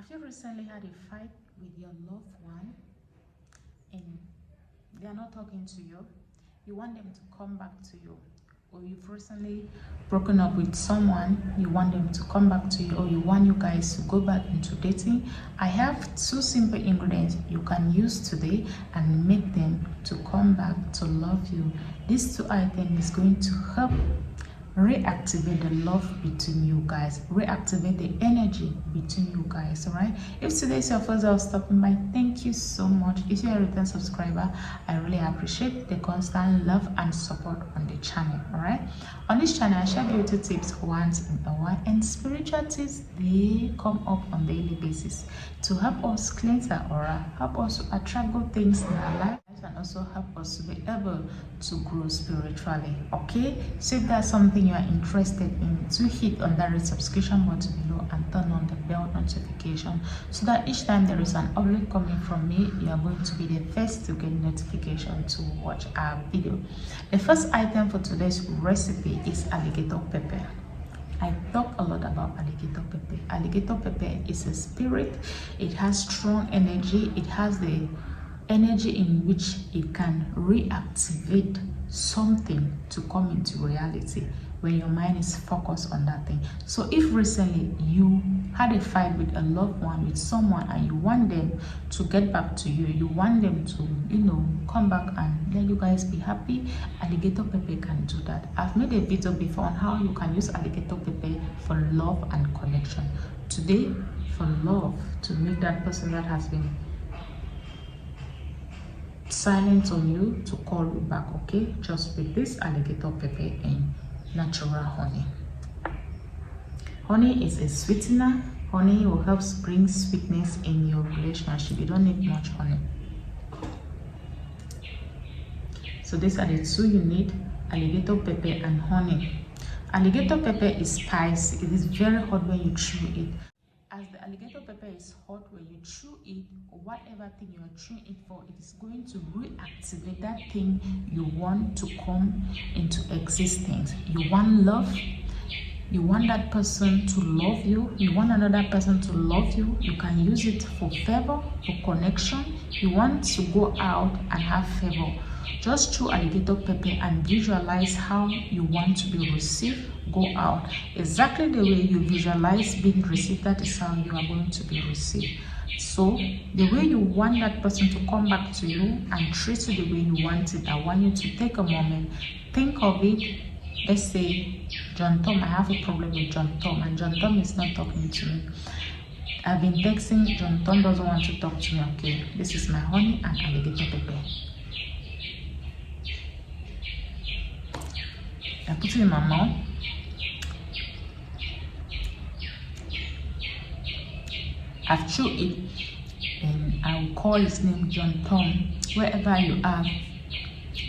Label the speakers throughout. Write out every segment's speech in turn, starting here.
Speaker 1: Have you recently had a fight with your loved one and they are not talking to you? You want them to come back to you, or you've recently broken up with someone, you want them to come back to you, or you want you guys to go back into dating. I have two simple ingredients you can use today and make them to come back to love you. These two items is going to help reactivate the love between you guys, reactivate the energy between you guys. All right, if today is your first time stopping by, thank you so much. If you're a return subscriber, I really appreciate the constant love and support on the channel. All right, on this channel I share beauty tips once in a while, and spiritual tips, they come up on daily basis to help us cleanse our aura, help us to attract good things in our life, and also help us to be able to grow spiritually. Okay, so if that's something you are interested in, to hit on that red subscription button below and turn on the bell notification, so that each time there is an upload coming from me, you are going to be the first to get notification to watch our video. The first item for today's recipe is alligator pepper. I talk a lot about alligator pepper. Alligator pepper is a spirit. It has strong energy. It has the energy in which it can reactivate something to come into reality when your mind is focused on that thing. So if recently you had a fight with a loved one, with someone, and you want them to get back to you, you want them to, come back and let you guys be happy, alligator pepper can do that. I've made a video before on how you can use alligator pepper for love and connection. Today, for love, to make that person that has been silent on you to call you back. Okay, just with this alligator pepper and natural honey. Honey is a sweetener. Honey will help bring sweetness in your relationship. You don't need much honey. So these are the two you need: alligator pepper and honey. Alligator pepper is spicy. It is very hot when you chew it. As the alligator pepper is hot, when you chew it, or whatever thing you are chewing it for, it is going to reactivate that thing you want to come into existence. You want love. You want that person to love you. You want another person to love you. You can use it for favor, for connection. You want to go out and have favor. Just chew alligator pepper and visualize how you want to be received. Go out exactly the way you visualize being received. That is how you are going to be received. So the way you want that person to come back to you and treat you the way you want it, I want you to take a moment, think of it. Let's say John Tom, I have a problem with John Tom, and John Tom is not talking to me. I've been texting, John Tom doesn't want to talk to me. Okay, this is my honey and alligator pepper. I put it in my mouth. I've chewed it, and I will call his name John Tom. Wherever you are,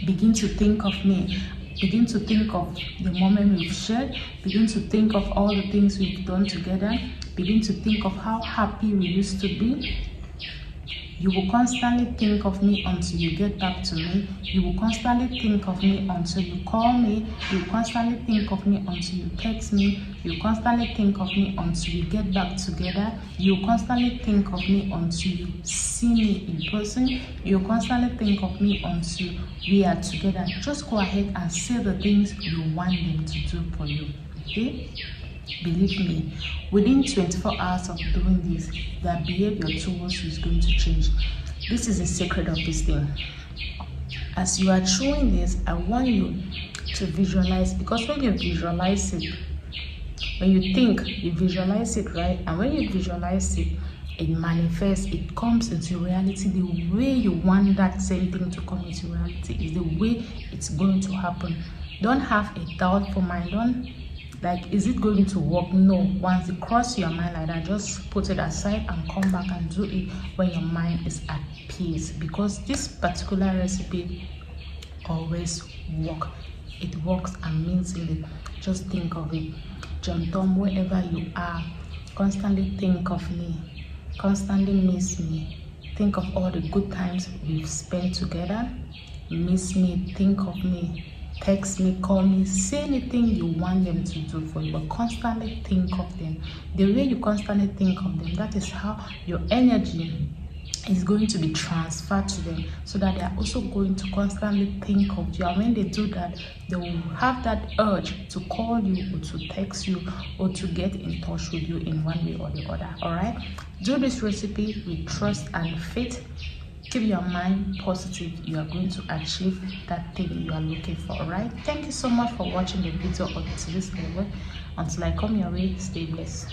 Speaker 1: begin to think of me. Begin to think of the moment we've shared. Begin to think of all the things we've done together. Begin to think of how happy we used to be. You will constantly think of me until you get back to me. You will constantly think of me until you call me. You will constantly think of me until you text me. You will constantly think of me until you get back together. You will constantly think of me until you see me in person. You will constantly think of me until we are together. Just go ahead and say the things you want them to do for you. Okay? Believe me, within 24 hours of doing this, their behavior towards you is going to change. This is the secret of this thing. As you are chewing this, I want you to visualize, because when you visualize it, when you think, you visualize it, right? And when you visualize it, it manifests, it comes into reality. The way you want that same thing to come into reality is the way it's going to happen. Don't have a doubtful mind. Don't like, is it going to work? No. Once it crosses your mind like that, just put it aside and come back and do it when your mind is at peace, because this particular recipe always works. It works amazingly. Just think of it. John Tom, wherever you are, constantly think of me. Constantly miss me. Think of all the good times we've spent together. Miss me. Think of me. text me, call me, say anything you want them to do for you, but constantly think of them. The way you constantly think of them, that is how your energy is going to be transferred to them, so that they are also going to constantly think of you. And when they do that, they will have that urge to call you or to text you or to get in touch with you in one way or the other. All right, do this recipe with trust and faith. Keep your mind positive. You are going to achieve that thing you are looking for. All right, thank you so much for watching the video up to this level. Until I come your way, stay blessed.